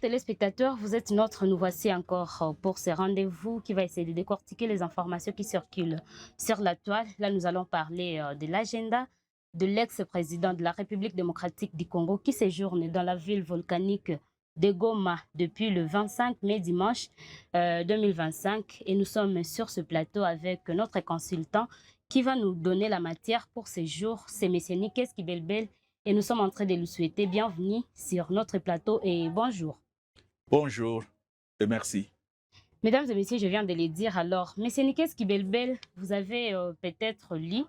téléspectateurs, vous êtes notre. Nous voici encore pour ce rendez-vous qui va essayer de décortiquer les informations qui circulent sur la toile. Là, nous allons parler de l'agenda de l'ex-président de la République démocratique du Congo qui séjourne dans la ville volcanique de Goma depuis le 25 mai dimanche 2025. Et nous sommes sur ce plateau avec notre consultant qui va nous donner la matière pour ces jours. C'est M. Nikes Kibelbel. Et nous sommes en train de lui souhaiter bienvenue sur notre plateau et bonjour. Bonjour et merci. Mesdames et messieurs, je viens de les dire. Alors, M. Nikes Kibelbel, vous avez peut-être lu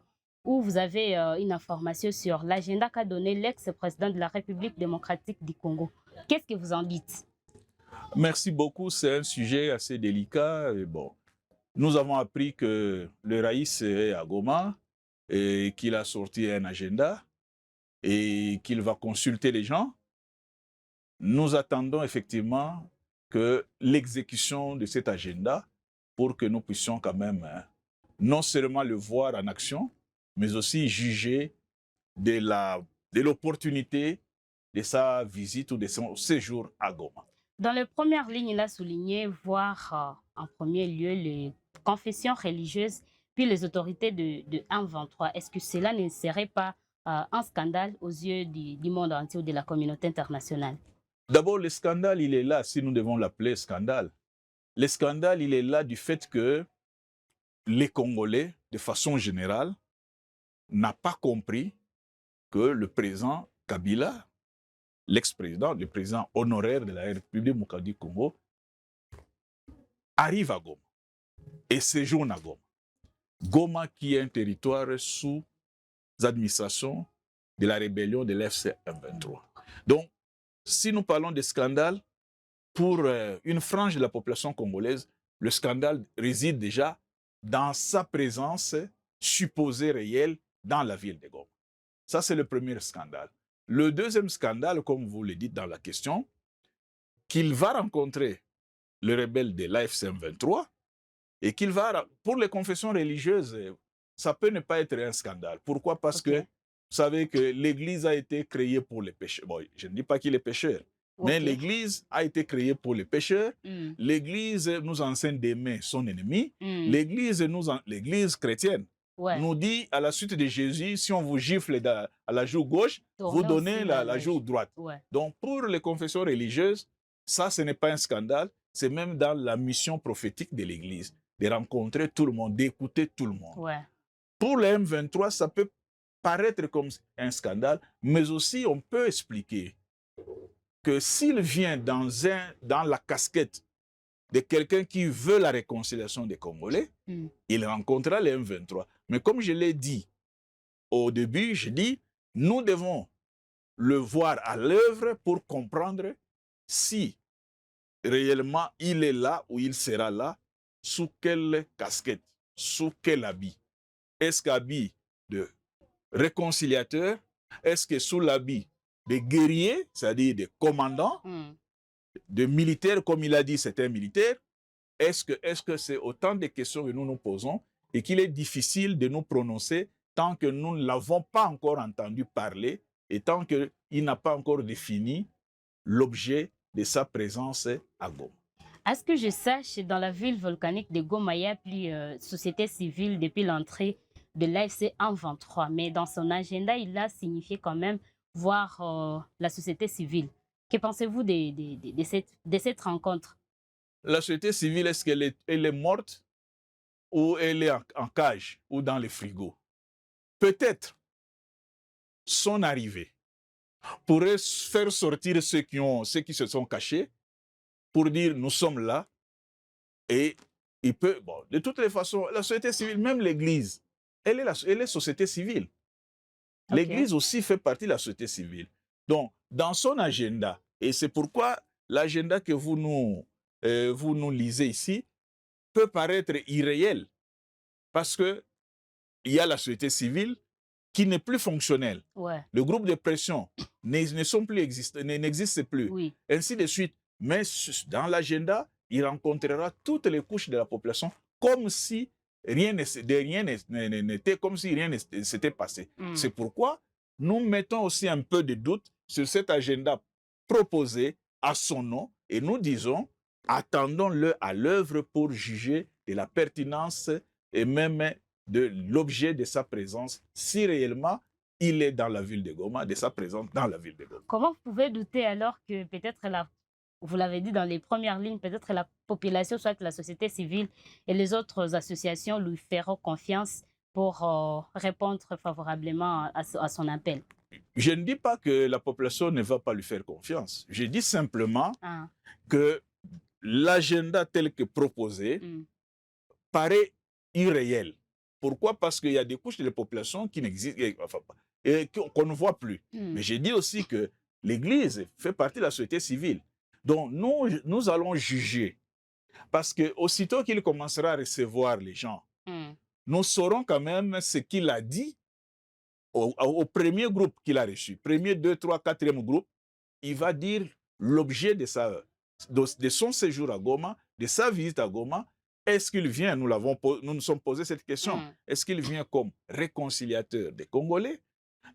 ou vous avez une information sur l'agenda qu'a donné l'ex-président de la République démocratique du Congo. Qu'est-ce que vous en dites? Merci beaucoup. C'est un sujet assez délicat. Et bon, nous avons appris que le Raïs est à Goma et qu'il a sorti un agenda et qu'il va consulter les gens. Nous attendons effectivement que l'exécution de cet agenda pour que nous puissions quand même non seulement le voir en action, mais aussi juger de l'opportunité de sa visite ou de son séjour à Goma. Dans les premières lignes, il a souligné voir en premier lieu les confessions religieuses, puis les autorités de 1-23. Est-ce que cela ne serait pas un scandale aux yeux du monde entier ou de la communauté internationale? D'abord, le scandale, il est là, si nous devons l'appeler scandale. Le scandale, il est là du fait que les Congolais, de façon générale, n'ont pas compris que le président Kabila, l'ex-président, le président honoraire de la République démocratique du Congo, arrive à Goma et séjourne à Goma. Goma qui est un territoire sous administration de la rébellion de l'FC M23. Donc, si nous parlons de scandale, pour une frange de la population congolaise, le scandale réside déjà dans sa présence supposée réelle dans la ville de Goma. Ça, c'est le premier scandale. Le deuxième scandale, comme vous le dites dans la question, qu'il va rencontrer le rebelle de l'AFC M23 et qu'il va, pour les confessions religieuses, ça peut ne pas être un scandale. Pourquoi? Parce que vous savez que l'Église a été créée pour les pécheurs. Bon, je ne dis pas qu'il est pécheur, mais l'Église a été créée pour les pécheurs. L'Église nous enseigne d'aimer son ennemi. L'Église chrétienne nous dit, à la suite de Jésus, si on vous gifle à la joue gauche, vous donnez la joue droite. Donc, pour les confessions religieuses, ça, ce n'est pas un scandale. C'est même dans la mission prophétique de l'Église, de rencontrer tout le monde, d'écouter tout le monde. Pour le M23, ça peut paraître comme un scandale, mais aussi on peut expliquer que s'il vient dans la casquette de quelqu'un qui veut la réconciliation des Congolais, il rencontrera le M23. Mais comme je l'ai dit au début, je dis, nous devons le voir à l'œuvre pour comprendre si réellement il est là ou il sera là, sous quelle casquette, sous quel habit. Est-ce qu'habit de réconciliateur? Est-ce que sous l'habit de guerrier, c'est-à-dire de commandant, de militaire, comme il a dit, c'est un militaire? Est-ce que c'est autant de questions que nous nous posons et qu'il est difficile de nous prononcer tant que nous ne l'avons pas encore entendu parler et tant qu'il n'a pas encore défini l'objet de sa présence à Goma? À ce que je sache, dans la ville volcanique de Goma, il n'y a plus société civile depuis l'entrée de l'AFC M23. Mais dans son agenda, il a signifié quand même voir la société civile. Que pensez-vous de cette rencontre? La société civile, est-ce qu'elle est morte ou elle est en cage ou dans les frigos? Peut-être son arrivée pourrait faire sortir ceux qui se sont cachés pour dire nous sommes là. Et il peut, bon, de toutes les façons, la société civile, même l'Église, elle est société civile. L'Église aussi fait partie de la société civile. Donc, dans son agenda, et c'est pourquoi l'agenda que vous nous lisez ici peut paraître irréel, parce qu'il y a la société civile qui n'est plus fonctionnelle. Le groupe de pression n'existe plus, ainsi de suite. Mais dans l'agenda, il rencontrera toutes les couches de la population comme si rien n'était, comme si rien ne s'était passé. C'est pourquoi nous mettons aussi un peu de doute sur cet agenda proposé à son nom et nous disons, attendons-le à l'œuvre pour juger de la pertinence et même de l'objet de sa présence, si réellement il est dans la ville de Goma, de sa présence dans la ville de Goma. Comment vous pouvez douter alors que peut-être vous l'avez dit dans les premières lignes, peut-être la population, soit la société civile et les autres associations lui feront confiance pour répondre favorablement à son appel? Je ne dis pas que la population ne va pas lui faire confiance. Je dis simplement que l'agenda tel que proposé paraît irréel. Pourquoi? Parce qu'il y a des couches de la population qui n'existent, enfin, et qu'on ne voit plus. Mais j'ai dit aussi que l'Église fait partie de la société civile. Donc nous allons juger. Parce que aussitôt qu'il commencera à recevoir les gens, nous saurons quand même ce qu'il a dit au premier groupe qu'il a reçu. Premier, 2, 3, 4e groupe, il va dire l'objet de son séjour à Goma, de sa visite à Goma. Est-ce qu'il vient, nous nous sommes posé cette question, est-ce qu'il vient comme réconciliateur des Congolais?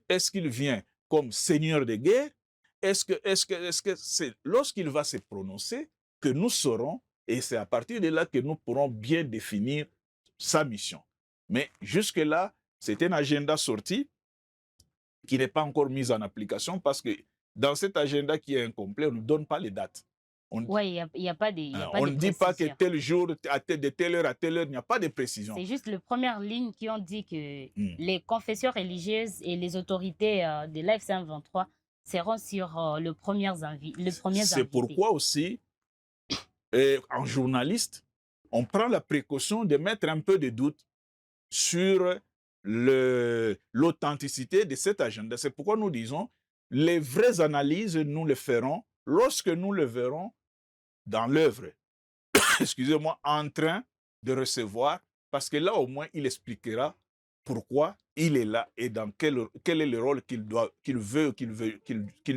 Est-ce qu'il vient comme seigneur de guerre? Est-ce que c'est lorsqu'il va se prononcer que nous saurons, et c'est à partir de là que nous pourrons bien définir sa mission. Mais jusque-là, c'est un agenda sorti qui n'est pas encore mis en application parce que dans cet agenda qui est incomplet, on ne donne pas les dates. Oui, il n'y a pas de on ne dit pas que tel jour, de telle heure à telle heure, il n'y a pas de précision. C'est juste les premières lignes qui ont dit que les confessions religieuses et les autorités de l'AFC 23 seront sur le premier invité. C'est pourquoi aussi, en journaliste, on prend la précaution de mettre un peu de doute sur l'authenticité de cet agenda. C'est pourquoi nous disons, les vraies analyses, nous les ferons lorsque nous le verrons dans l'œuvre, excusez-moi, en train de recevoir, parce que là au moins il expliquera pourquoi il est là et dans quel est le rôle qu'il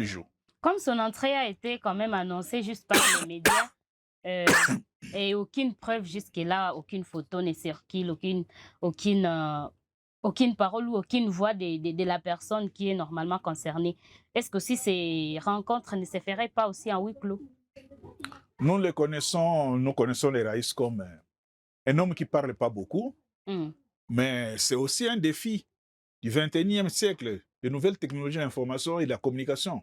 joue. Comme son entrée a été quand même annoncée juste par les médias, et aucune preuve jusque-là, aucune photo ne circule, aucune parole ou aucune voix de la personne qui est normalement concernée. Est-ce que si ces rencontres ne se feraient pas aussi en huis clos? Nous connaissons les Raïs comme un homme qui ne parle pas beaucoup, mais c'est aussi un défi du 21e siècle, de nouvelles technologies de l'information et de la communication.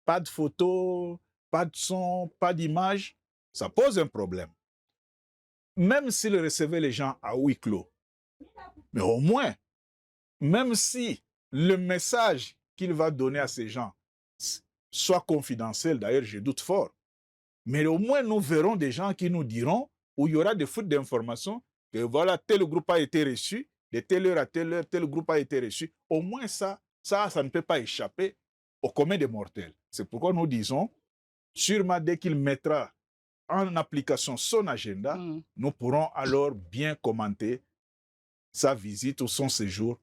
Pas de photos, pas de son, pas d'image, ça pose un problème. Même s'il recevait les gens à huis clos, mais au moins, même si le message qu'il va donner à ces gens soit confidentiel, d'ailleurs je doute fort, mais au moins nous verrons des gens qui nous diront, où il y aura des fuites d'informations, que voilà, tel groupe a été reçu, de telle heure à telle heure, tel groupe a été reçu. Au moins ça ne peut pas échapper au commun des mortels. C'est pourquoi nous disons, sûrement dès qu'il mettra en application son agenda, nous pourrons alors bien commenter sa visite ou son séjour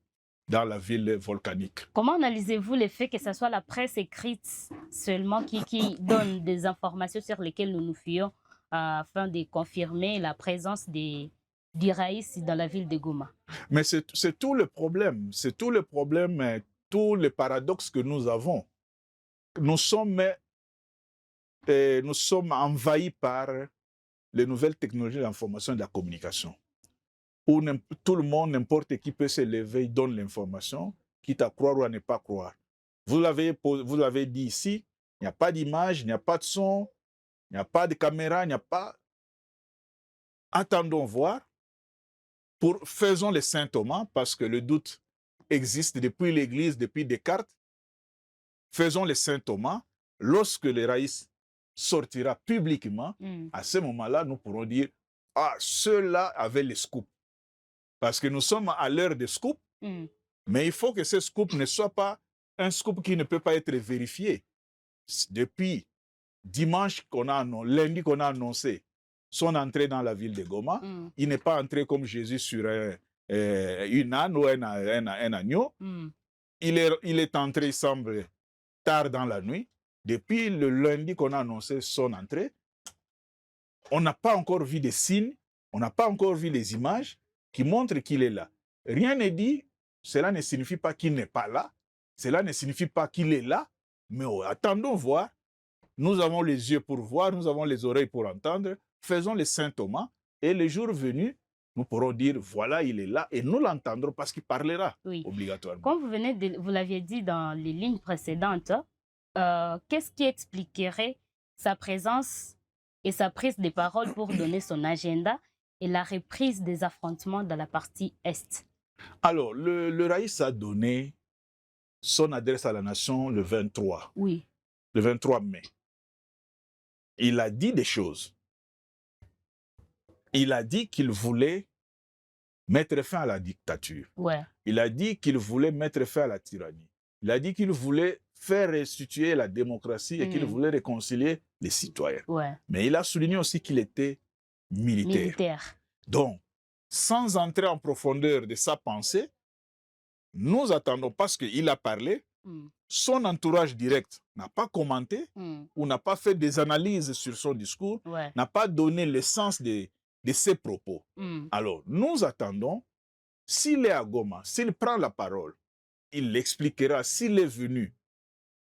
dans la ville volcanique. Comment analysez-vous le fait que ce soit la presse écrite seulement qui donne des informations sur lesquelles nous nous fions afin de confirmer la présence du Raïs dans la ville de Goma? Mais c'est tout le problème, tout le paradoxe que nous avons. Nous sommes envahis par les nouvelles technologies de l'information et de la communication, où tout le monde, n'importe qui peut se lever, il donne l'information, quitte à croire ou à ne pas croire. Vous l'avez dit ici, il n'y a pas d'image, il n'y a pas de son, il n'y a pas de caméra, il n'y a pas... Attendons voir, faisons les saint Thomas, parce que le doute existe depuis l'Église, depuis Descartes. Faisons les saint Thomas, lorsque le Raïs sortira publiquement, à ce moment-là, nous pourrons dire, ah, ceux-là avaient les scoops. Parce que nous sommes à l'heure des scoops, mais il faut que ce scoop ne soit pas un scoop qui ne peut pas être vérifié. Depuis lundi qu'on a annoncé son entrée dans la ville de Goma, il n'est pas entré comme Jésus sur une âne ou un agneau. Il est entré, il semble, tard dans la nuit. Depuis le lundi qu'on a annoncé son entrée, on n'a pas encore vu des signes, on n'a pas encore vu les images qui montrent qu'il est là. Rien n'est dit, cela ne signifie pas qu'il n'est pas là, cela ne signifie pas qu'il est là, mais attendons voir Nous avons les yeux pour voir, nous avons les oreilles pour entendre. Faisons les Saint Thomas et le jour venu, nous pourrons dire, voilà, il est là et nous l'entendrons parce qu'il parlera obligatoirement. Comme vous l'aviez dit dans les lignes précédentes, qu'est-ce qui expliquerait sa présence et sa prise de parole pour donner son agenda et la reprise des affrontements dans la partie Est? Alors, le Raïs a donné son adresse à la nation le 23. Oui. Le 23 mai. Il a dit des choses. Il a dit qu'il voulait mettre fin à la dictature. Ouais. Il a dit qu'il voulait mettre fin à la tyrannie. Il a dit qu'il voulait faire restituer la démocratie et qu'il voulait réconcilier les citoyens. Ouais. Mais il a souligné aussi qu'il était militaire. Donc, sans entrer en profondeur de sa pensée, nous attendons, parce qu'il a parlé, son entourage direct n'a pas commenté ou n'a pas fait des analyses sur son discours, n'a pas donné le sens de ses propos. Alors, nous attendons, s'il est à Goma, s'il prend la parole, il l'expliquera, s'il est venu,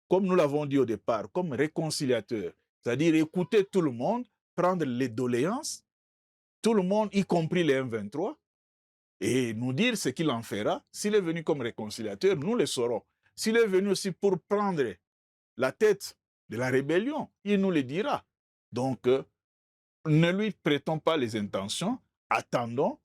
comme nous l'avons dit au départ, comme réconciliateur, c'est-à-dire écouter tout le monde, prendre les doléances, tout le monde, y compris les M23, et nous dire ce qu'il en fera. S'il est venu comme réconciliateur, nous le saurons. S'il est venu aussi pour prendre la tête de la rébellion, il nous le dira. Donc, ne lui prêtons pas les intentions, attendons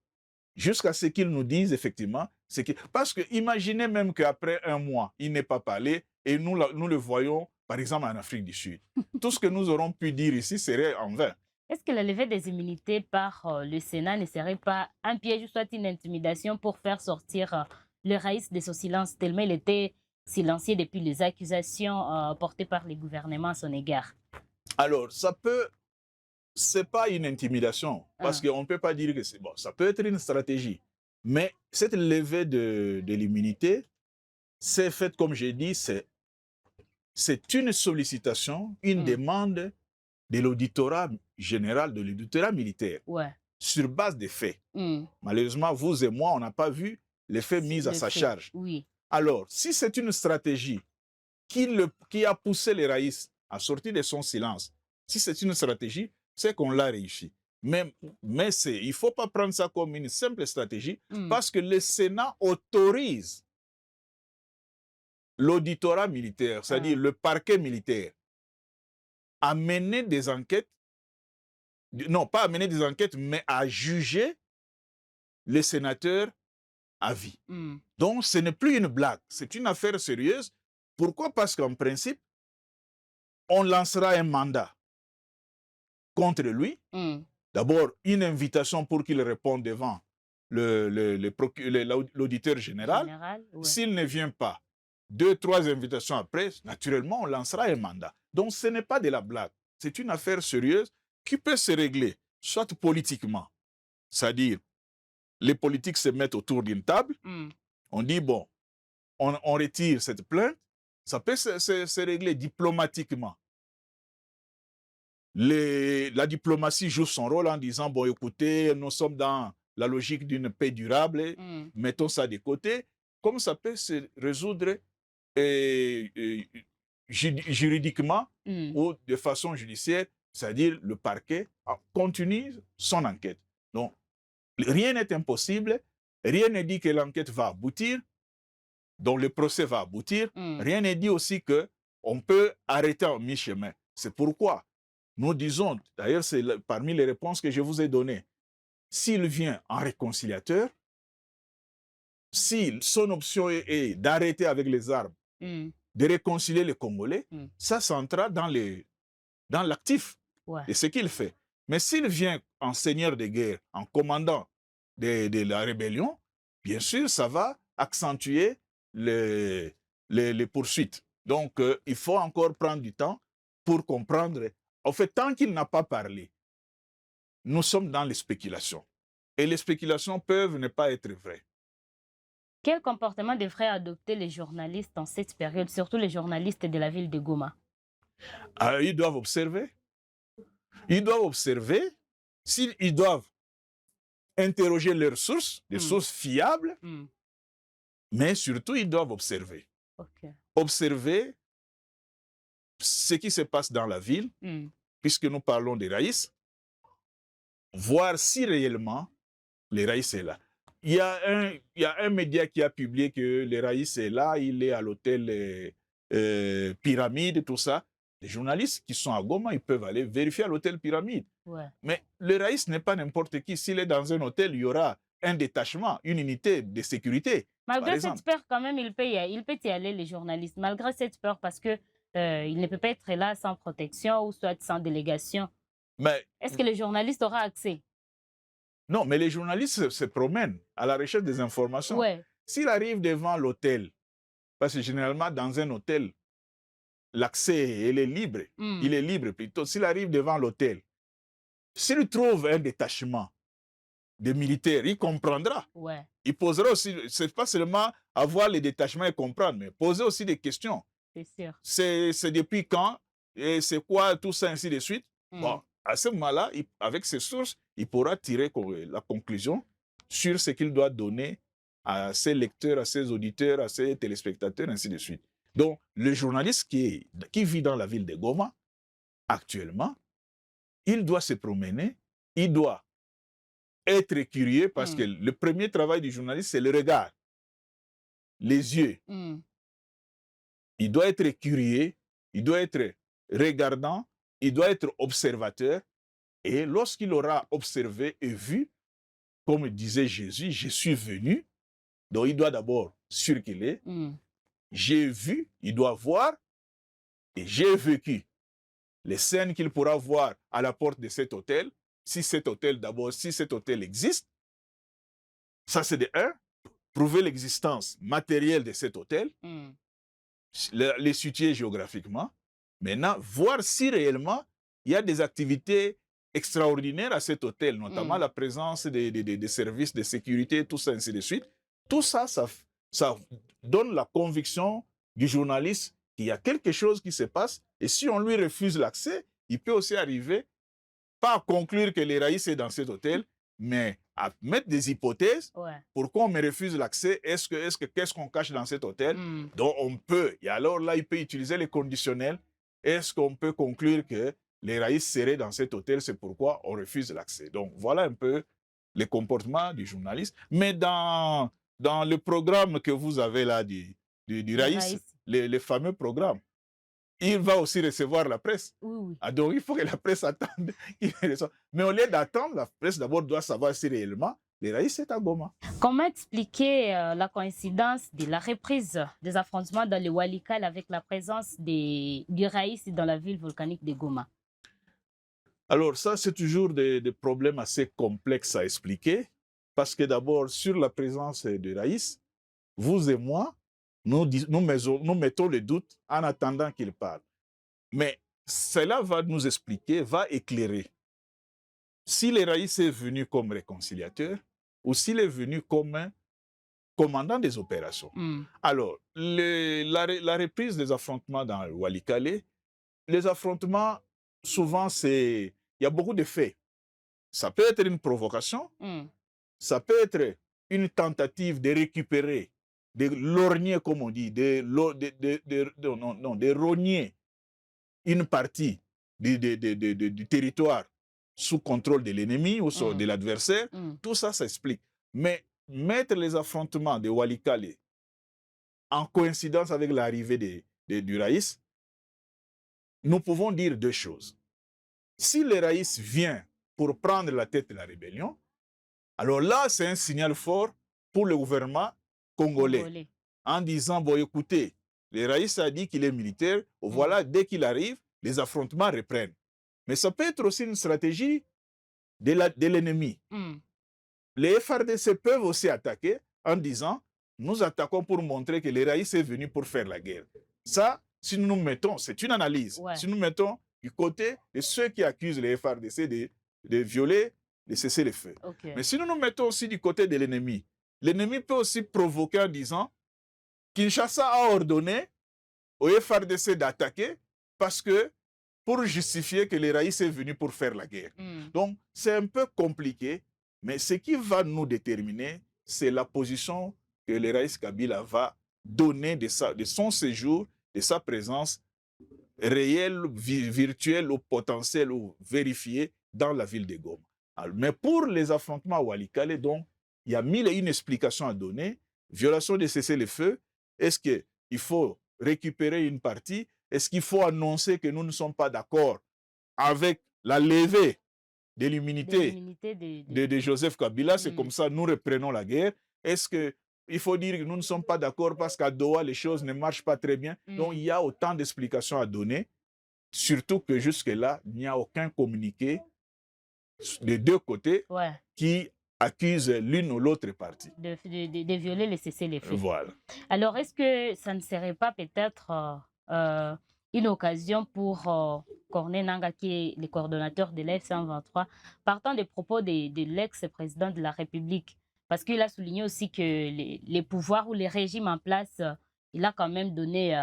jusqu'à ce qu'il nous dise effectivement ce qu'il... Parce que imaginez même qu'après un mois, il n'ait pas parlé et nous le voyons, par exemple, en Afrique du Sud. Tout ce que nous aurons pu dire ici serait en vain. Est-ce que la levée des immunités par le Sénat ne serait pas un piège ou soit une intimidation pour faire sortir le Raïs de son silence, tellement il était silencieux depuis les accusations portées par les gouvernements à son égard? Alors, c'est pas une intimidation, parce qu'on ne peut pas dire que c'est bon. Ça peut être une stratégie. Mais cette levée de l'immunité, c'est fait, comme j'ai dit, c'est une sollicitation, une demande de l'auditorat général, de l'auditorat militaire, sur base des faits. Malheureusement, vous et moi, on n'a pas vu les faits mis à sa charge. Oui. Alors, si c'est une stratégie qui a poussé les Raïs à sortir de son silence, si c'est une stratégie, c'est qu'on l'a réussi. Mais il ne faut pas prendre ça comme une simple stratégie, parce que le Sénat autorise l'auditorat militaire, c'est-à-dire le parquet militaire, à mener des enquêtes, non pas à mener des enquêtes, mais à juger les sénateurs à vie. Donc ce n'est plus une blague, c'est une affaire sérieuse. Pourquoi? Parce qu'en principe, on lancera un mandat contre lui. D'abord, une invitation pour qu'il réponde devant l'auditeur général. S'il ne vient pas, 2, 3 invitations après, naturellement, on lancera un mandat. Donc, ce n'est pas de la blague. C'est une affaire sérieuse qui peut se régler, soit politiquement. C'est-à-dire, les politiques se mettent autour d'une table. On dit, bon, on retire cette plainte. Ça peut se régler diplomatiquement. La diplomatie joue son rôle en disant, bon, écoutez, nous sommes dans la logique d'une paix durable, mettons ça de côté. Comme ça peut se résoudre juridiquement ou de façon judiciaire, c'est-à-dire le parquet continue son enquête. Donc, rien n'est impossible, rien ne dit que l'enquête va aboutir, donc le procès va aboutir, rien ne dit aussi qu'on peut arrêter en mi-chemin. C'est pourquoi nous disons, d'ailleurs c'est parmi les réponses que je vous ai données, s'il vient en réconciliateur, si son option est d'arrêter avec les armes, de réconcilier les Congolais, ça s'entra dans l'actif de ce qu'il fait. Mais s'il vient en seigneur de guerre, en commandant de la rébellion, bien sûr, ça va accentuer les poursuites. Donc, il faut encore prendre du temps pour comprendre. En fait, tant qu'il n'a pas parlé, nous sommes dans les spéculations. Et les spéculations peuvent ne pas être vraies. Quel comportement devraient adopter les journalistes en cette période, surtout les journalistes de la ville de Goma? Ils doivent observer. Ils doivent observer. Ils doivent interroger leurs sources, des sources fiables, mais surtout, ils doivent observer. Observer ce qui se passe dans la ville, Mm. puisque nous parlons des Raïs, voir si réellement les Raïs est là. Il y a un média qui a publié que les Raïs est là, il est à l'hôtel Pyramide, tout ça. Les journalistes qui sont à Goma, ils peuvent aller vérifier à l'hôtel Pyramide. Ouais. Mais le Raïs n'est pas n'importe qui. S'il est dans un hôtel, il y aura un détachement, une unité de sécurité. Malgré cette peur, quand même, il peut y aller, les journalistes. Malgré cette peur, parce que il ne peut pas être là sans protection ou soit sans délégation. Mais est-ce que les journalistes auront accès? Non, mais les journalistes se promènent à la recherche des informations. Ouais. S'il arrive devant l'hôtel, parce que généralement, dans un hôtel, l'accès, il est libre. Il est libre plutôt. S'il arrive devant l'hôtel, s'il trouve un détachement de militaires, il comprendra. Ouais. Il posera aussi, c'est pas seulement avoir les détachements et comprendre, mais poser aussi des questions. C'est sûr. C'est depuis quand et c'est quoi tout ça, ainsi de suite. Bon, à ce moment-là, avec ses sources, il pourra tirer la conclusion sur ce qu'il doit donner à ses lecteurs, à ses auditeurs, à ses téléspectateurs, ainsi de suite. Donc, le journaliste qui vit dans la ville de Goma, actuellement, il doit se promener, il doit être curieux parce que le premier travail du journaliste, c'est le regard, les yeux. Il doit être curieux, il doit être regardant, il doit être observateur. Et lorsqu'il aura observé et vu, comme disait Jésus, je suis venu, donc il doit d'abord circuler. J'ai vu, il doit voir, et j'ai vécu. Les scènes qu'il pourra voir à la porte de cet hôtel, si cet hôtel existe, ça c'est de un, prouver l'existence matérielle de cet hôtel, les situer géographiquement. Maintenant, voir si réellement il y a des activités extraordinaires à cet hôtel, notamment la présence des services de sécurité, tout ça, ainsi de suite. Tout ça, ça donne la conviction du journaliste qu'il y a quelque chose qui se passe. Et si on lui refuse l'accès, il peut aussi arriver, pas à conclure que les Raïs est dans cet hôtel, mais à mettre des hypothèses. Pourquoi on me refuse l'accès? Qu'est-ce qu'on cache dans cet hôtel? Donc on peut, et alors là, il peut utiliser les conditionnels. Est-ce qu'on peut conclure que les Raïs seraient dans cet hôtel? C'est pourquoi on refuse l'accès. Donc voilà un peu les comportements du journaliste. Mais dans le programme que vous avez là du Raïs, les fameux programmes, il va aussi recevoir la presse. Donc, il faut que la presse attende. Mais au lieu d'attendre, la presse d'abord doit savoir si réellement les Raïs est à Goma. Comment expliquer la coïncidence de la reprise des affrontements dans le Walikale avec la présence du Raïs dans la ville volcanique de Goma? Alors, ça, c'est toujours des problèmes assez complexes à expliquer. Parce que d'abord, sur la présence de Raïs, vous et moi, nous mettons le doute en attendant qu'il parle. Mais cela va nous expliquer, va éclairer si le Raïs est venu comme réconciliateur ou s'il est venu comme un commandant des opérations. Alors, la reprise des affrontements dans le Walikale, les affrontements, souvent, il y a beaucoup de faits. Ça peut être une provocation, ça peut être une tentative de récupérer, de lorgner, comme on dit, de rogner une partie du territoire sous contrôle de l'ennemi ou de l'adversaire. Tout ça s'explique. Mais mettre les affrontements de Walikale en coïncidence avec l'arrivée du Raïs, nous pouvons dire deux choses. Si le Raïs vient pour prendre la tête de la rébellion, alors là, c'est un signal fort pour le gouvernement congolais. En disant, bon, écoutez, le Raïs a dit qu'il est militaire, voilà, dès qu'il arrive, les affrontements reprennent. Mais ça peut être aussi une stratégie de l'ennemi. Les FARDC peuvent aussi attaquer en disant, nous attaquons pour montrer que le Raïs est venu pour faire la guerre. Ça, si nous nous mettons, c'est une analyse, si nous mettons du côté de ceux qui accusent les FARDC de violer, de cesser les feux. Mais si nous nous mettons aussi du côté de l'ennemi peut aussi provoquer en disant, Kinshasa a ordonné au FARDC d'attaquer parce que pour justifier que le Raïs est venu pour faire la guerre. Donc, c'est un peu compliqué, mais ce qui va nous déterminer, c'est la position que le Raïs Kabila va donner de son séjour, de sa présence réels, virtuels ou potentiels ou vérifiés dans la ville de Goma. Alors, mais pour les affrontements à Walikale, donc, il y a mille et une explications à donner. Violation de cessez-le-feu. Est-ce qu'il faut récupérer une partie? Est-ce qu'il faut annoncer que nous ne sommes pas d'accord avec la levée de l'immunité de Joseph Kabila? C'est comme ça, nous reprenons la guerre. Est-ce qu'il faut dire que nous ne sommes pas d'accord parce qu'à Doha, les choses ne marchent pas très bien? Donc, il y a autant d'explications à donner, surtout que jusque-là, il n'y a aucun communiqué des deux côtés qui accuse l'une ou l'autre partie de violer les cessez-le-feu. Voilà. Alors, est-ce que ça ne serait pas peut-être une occasion pour Corneille Nangaa, qui est le coordonnateur de l'F-123, partant des propos de l'ex-président de la République, parce qu'il a souligné aussi que les pouvoirs ou les régimes en place, il a quand même donné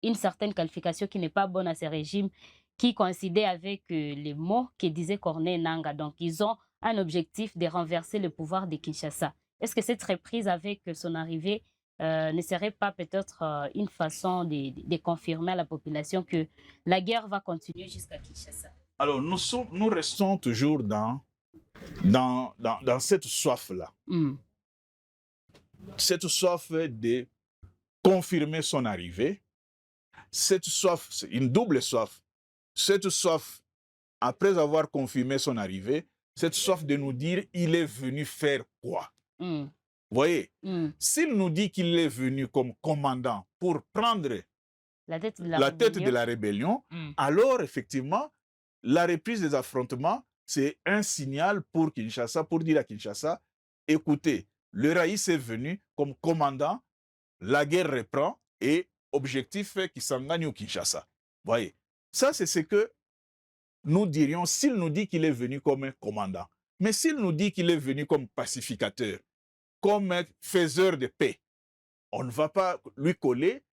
une certaine qualification qui n'est pas bonne à ces régimes, qui coïncidait avec les mots que disait Corneille Nangaa. Donc, ils ont un objectif de renverser le pouvoir de Kinshasa. Est-ce que cette reprise avec son arrivée ne serait pas peut-être une façon de confirmer à la population que la guerre va continuer jusqu'à Kinshasa? Alors, nous restons toujours dans cette soif-là. Cette soif de confirmer son arrivée. Cette soif, c'est une double soif. Cette soif, après avoir confirmé son arrivée, cette soif de nous dire il est venu faire quoi? Vous voyez, s'il nous dit qu'il est venu comme commandant pour prendre la tête de la rébellion, alors effectivement, la reprise des affrontements, c'est un signal pour Kinshasa, pour dire à Kinshasa, écoutez, le Raïs est venu comme commandant, la guerre reprend et objectif est qu'il s'en gagne au Kinshasa. Vous voyez, ça c'est ce que nous dirions s'il nous dit qu'il est venu comme un commandant. Mais s'il nous dit qu'il est venu comme pacificateur, comme un faiseur de paix, on ne va pas lui coller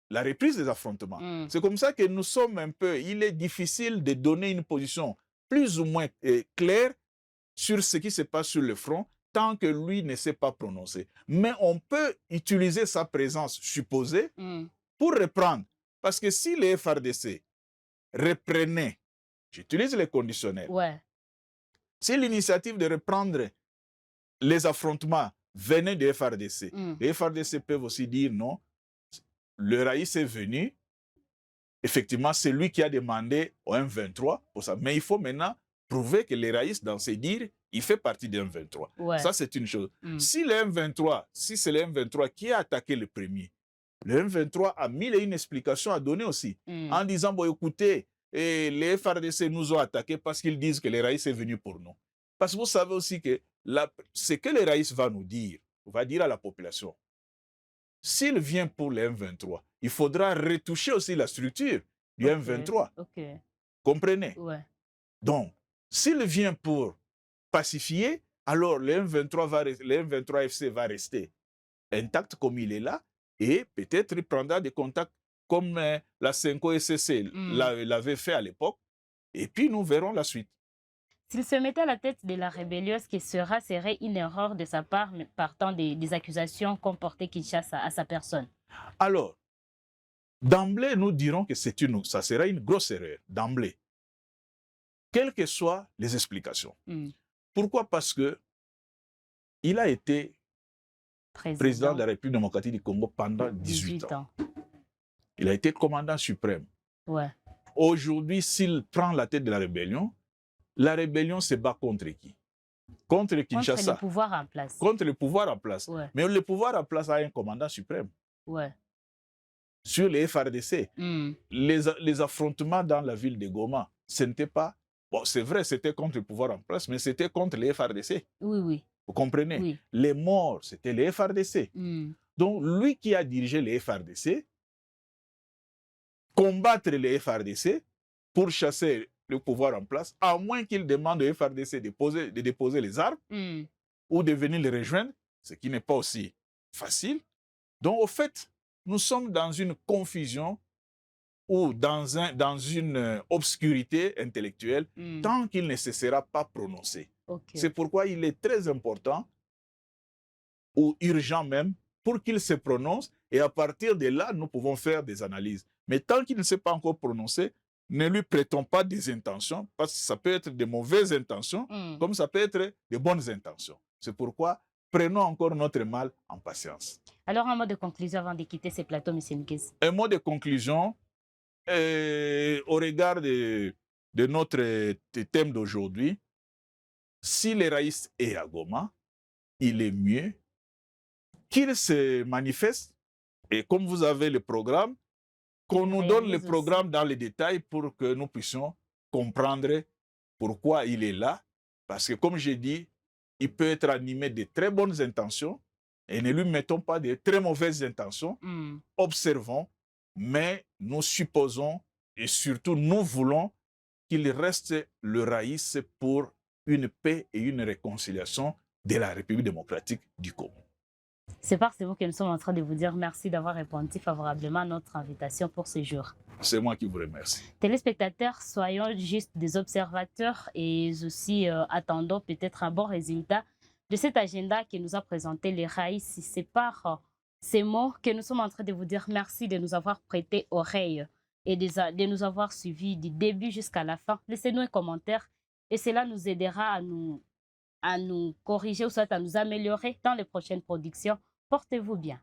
la reprise des affrontements. C'est comme ça que nous sommes un peu... Il est difficile de donner une position plus ou moins claire sur ce qui se passe sur le front tant que lui ne s'est pas prononcé. Mais on peut utiliser sa présence supposée pour reprendre. Parce que si les FRDC reprenaient, j'utilise les conditionnels, si l'initiative de reprendre les affrontements venait des FRDC, les FRDC peuvent aussi dire non, le Raïs est venu, effectivement, c'est lui qui a demandé au M23 pour ça. Mais il faut maintenant prouver que le Raïs, dans ses dires, il fait partie du M23. Ça, c'est une chose. Si le M23, si c'est le M23 qui a attaqué le premier, le M23 a mille et une explications à donner aussi, en disant, bon, écoutez, les FRDC nous ont attaqués parce qu'ils disent que le Raïs est venu pour nous. Parce que vous savez aussi que ce que le Raïs va nous dire, va dire à la population, s'il vient pour le M23, il faudra retoucher aussi la structure du M23. Comprenez? Donc, s'il vient pour pacifier, alors le M23 FC va rester intact comme il est là, et peut-être il prendra des contacts comme la Senko SCC l'avait fait à l'époque, et puis nous verrons la suite. S'il se mettait à la tête de la rébellion, ce qui serait une erreur de sa part, partant des accusations qu'ont portées Kinshasa à sa personne? Alors, d'emblée, nous dirons que ça sera une grosse erreur, d'emblée. Quelles que soient les explications. Pourquoi? Parce que il a été président de la République démocratique du Congo pendant 18 ans. Il a été commandant suprême. Aujourd'hui, s'il prend la tête de la rébellion se bat contre qui? Contre Kinshasa. Contre le pouvoir en place. Contre le pouvoir en place. Mais le pouvoir en place a un commandant suprême. Sur les FRDC, les affrontements dans la ville de Goma, ce n'était pas... Bon, c'est vrai, c'était contre le pouvoir en place, mais c'était contre les FRDC. Vous comprenez? Les morts, c'était les FRDC. Donc, lui qui a dirigé les FRDC, combattre les FRDC pour chasser le pouvoir en place, à moins qu'il demande aux FRDC de déposer les armes ou de venir les rejoindre, ce qui n'est pas aussi facile. Donc, au fait, nous sommes dans une confusion ou dans une obscurité intellectuelle tant qu'il ne se sera pas prononcé. C'est pourquoi il est très important ou urgent même pour qu'il se prononce et à partir de là, nous pouvons faire des analyses. Mais tant qu'il ne s'est pas encore prononcé, ne lui prêtons pas des intentions parce que ça peut être de mauvaises intentions comme ça peut être de bonnes intentions. C'est pourquoi prenons encore notre mal en patience. Alors, un mot de conclusion avant de quitter ce plateau, M. Nkezi. Un mot de conclusion au regard de notre thème d'aujourd'hui. Si le Raïs est à Goma, il est mieux qu'il se manifeste et comme vous avez le programme, qu'on nous donne le programme dans les détails pour que nous puissions comprendre pourquoi il est là. Parce que comme j'ai dit, il peut être animé de très bonnes intentions et ne lui mettons pas de très mauvaises intentions. Observons, mais nous supposons et surtout nous voulons qu'il reste le Raïs pour une paix et une réconciliation de la République démocratique du Congo. C'est par ces mots que nous sommes en train de vous dire merci d'avoir répondu favorablement à notre invitation pour ce jour. C'est moi qui vous remercie. Téléspectateurs, soyons juste des observateurs et aussi attendons peut-être un bon résultat de cet agenda que nous a présenté les Raïs. C'est par ces mots que nous sommes en train de vous dire merci de nous avoir prêté oreille et de nous avoir suivis du début jusqu'à la fin. Laissez-nous un commentaire et cela nous aidera à nous corriger ou soit à nous améliorer dans les prochaines productions. Portez-vous bien.